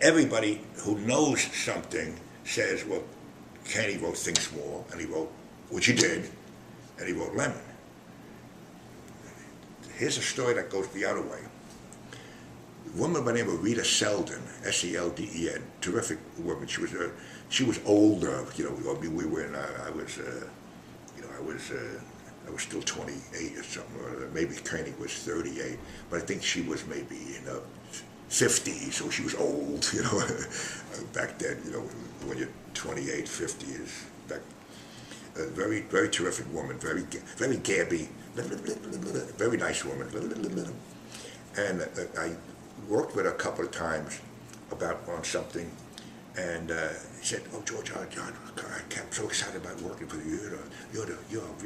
everybody who knows something says, well, Kenny wrote Think Small, and he wrote, which he did, and he wrote Lemon. Here's a story that goes the other way. A woman by the name of Rita Selden, S-E-L-D-E-N, terrific woman. She was older, you know. I mean, we were in. I was still 28 or something, or maybe Kenny was 38, but I think she was maybe in her 50s, so she was old, you know. Back then, you know, when you're 28, 50 is back. A very, very terrific woman, very gabby, very nice woman. And I worked with her a couple of times on something, and he said, "Oh, George, I'm so excited about working for you. You're a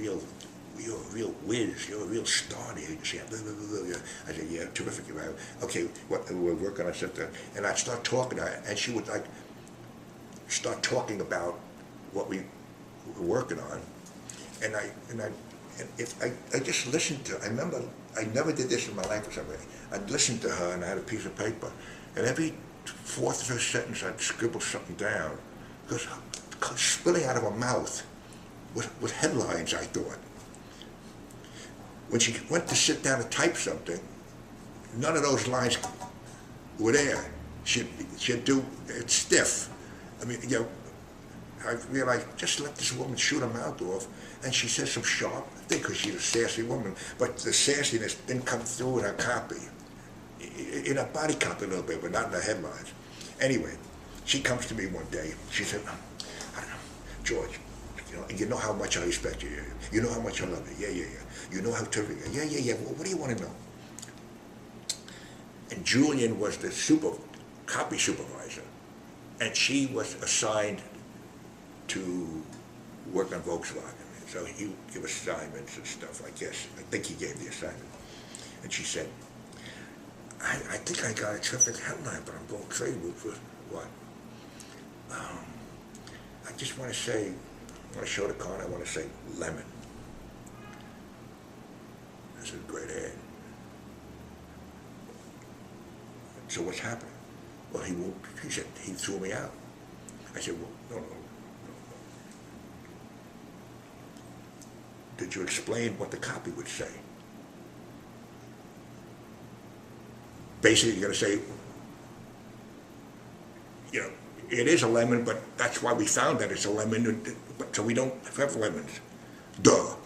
real whiz. You're a real star in the agency." I said, "Yeah, terrific. Okay, we're working on something." And I'd start talking to her, and she would like start talking about what we were working on, and I just listened to her. I remember I never did this in my life or something. I'd listen to her, and I had a piece of paper, and every fourth or fifth sentence I'd scribble something down, because spilling out of her mouth was headlines, I thought. When she went to sit down to type something, none of those lines were there. She'd do it stiff. I mean, you know, I realized, just let this woman shoot her mouth off, and she says some sharp thing because she's a sassy woman, but the sassiness didn't come through in her copy. In her body copy a little bit, but not in the headlines. Anyway, she comes to me one day. She said, "I don't know, George, you know how much I respect you. You know how much I love you. Yeah. You know how terrific. Yeah. Well, what do you want to know?" And Julian was the copy supervisor, and she was assigned to work on Volkswagen. So he would give assignments and stuff, I guess. I think he gave the assignment. And she said, I think I got a terrific headline, but I'm going crazy with what? I just want to say, I want to show the car, and I want to say Lemon. That's a great ad. So what's happening? Well, he said, he threw me out. I said, well, no. Did you explain what the copy would say? Basically, you're going to say, you know, it is a lemon, but that's why we found that it's a lemon, so we don't have lemons. Duh.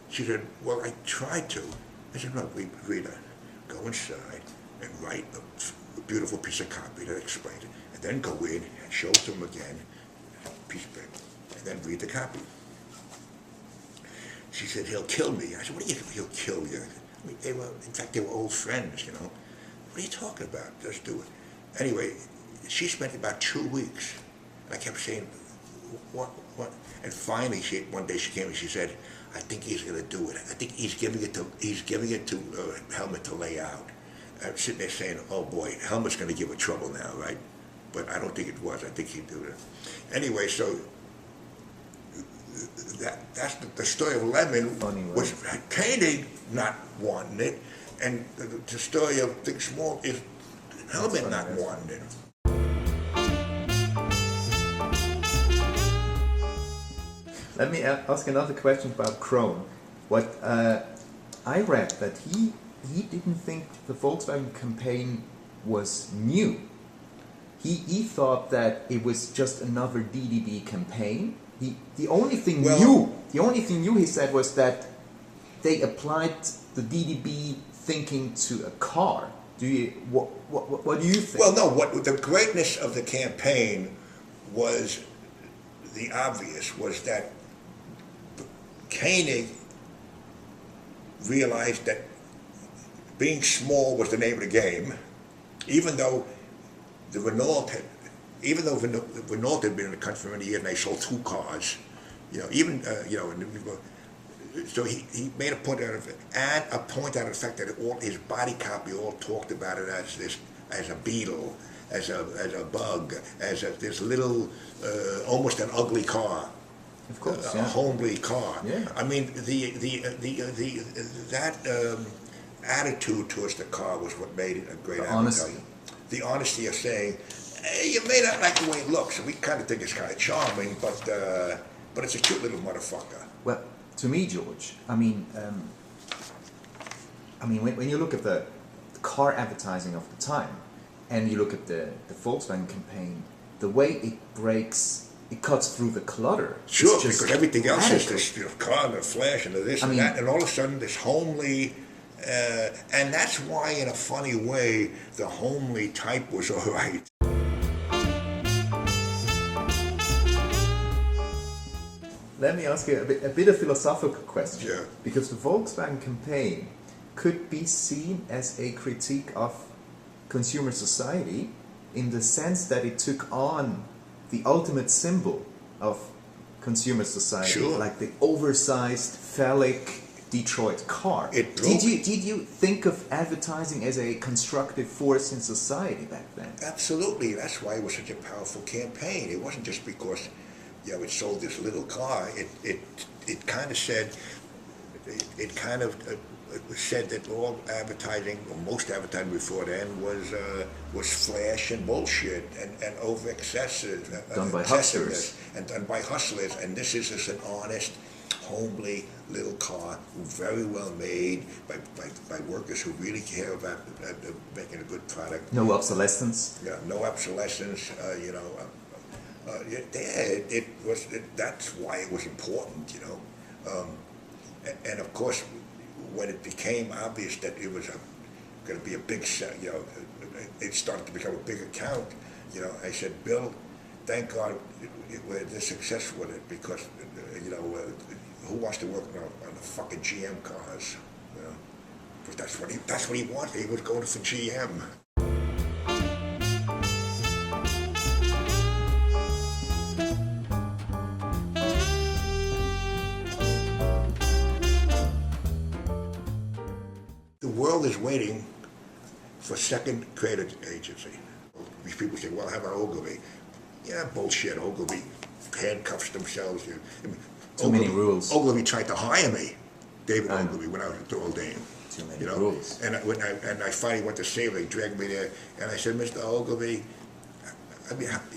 She said, well, I tried to. I said, no, Rita, go inside and write a beautiful piece of copy that explains it, and then go in and show it to him again, piece of paper, and then read the copy. She said, he'll kill me. I said, what do you mean he'll kill you? I mean, they were old friends, you know. What are you talking about? Just do it. Anyway, she spent about 2 weeks, and I kept saying, what? And finally, one day she came and she said, I think he's going to do it. I think he's giving it to Helmut to lay out. I'm sitting there saying, oh boy, Helmut's going to give her trouble now, right? But I don't think it was. I think he'd do it. Anyway, so that's the story of Lemon was Kenny not wanting it, and the story of Think Small is Helmut not wanting it. Let me ask another question about Krohn. What I read that he didn't think the Volkswagen campaign was new. He thought that it was just another DDB campaign. The only thing new he said was that they applied the DDB thinking to a car. What do you think? Well, no. What the greatness of the campaign was, the obvious was that Koenig realized that being small was the name of the game, even though Renault had been in the country for many years and they sold 2 cars, so he made a point out of it, and a point out of the fact that all his body copy all talked about it as a beetle, as a bug, as this little almost an ugly car. Of course, a homely car. Yeah. I mean, that attitude towards the car was what made it a great advertising. the honesty of saying, hey, you may not like the way it looks, and we kind of think it's kind of charming, but it's a cute little motherfucker. Well, to me, George, when you look at the car advertising of the time, and you look at the Volkswagen campaign, the way it cuts through the clutter. Sure, because everything else radical. is this car and the flash and the this and that, and all of a sudden this homely, and that's why, in a funny way, the homely type was all right. Let me ask you a bit of philosophical question. Yeah. Because the Volkswagen campaign could be seen as a critique of consumer society in the sense that it took on the ultimate symbol of consumer society, Sure. like the oversized, phallic Detroit car. Did you think of advertising as a constructive force in society back then? Absolutely, that's why it was such a powerful campaign. It wasn't just because, it sold this little car. It kind of said, said that all advertising, or most advertising before then, was flash and bullshit and over excessive, Done by hustlers. and done by hustlers. And this is just an honest, homely little car, very well made by workers who really care about making a good product. No obsolescence. Yeah, no obsolescence. That's why it was important. And of course, when it became obvious that it was going to be a big, it started to become a big account. I said, Bill, thank God we're this successful with it, because who wants to work on the fucking GM cars? But that's what he wanted. He was going for GM. The world is waiting for second creative agency. These people say, well, how about Ogilvy? Yeah, bullshit. Ogilvy handcuffs themselves. Too many rules. Ogilvy tried to hire me, David Ogilvy, when I was at Dane. Too many rules. And I finally went to see him. They dragged me there, and I said, Mr. Ogilvy,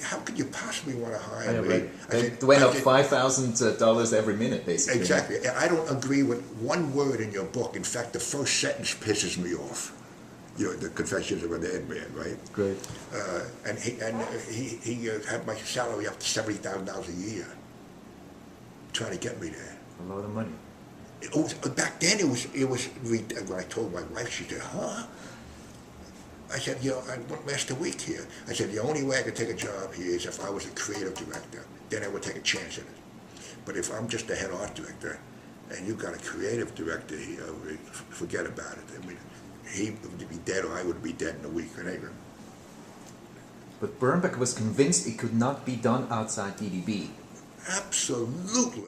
how could you possibly want to hire me? It went up $5,000 every minute, basically. Exactly. I don't agree with one word in your book. In fact, the first sentence pisses me off. The Confessions of a Dead Man, right? Great. And he had my salary up to $70,000 a year, trying to get me there. A lot of money. Back then, it was. When I told my wife, she said, "Huh?" I said, I wouldn't last a week here. I said, the only way I could take a job here is if I was a creative director. Then I would take a chance in it. But if I'm just a head art director, and you've got a creative director, forget about it. I mean, he would be dead, or I would be dead in a week. But Bernbach was convinced it could not be done outside DDB. Absolutely.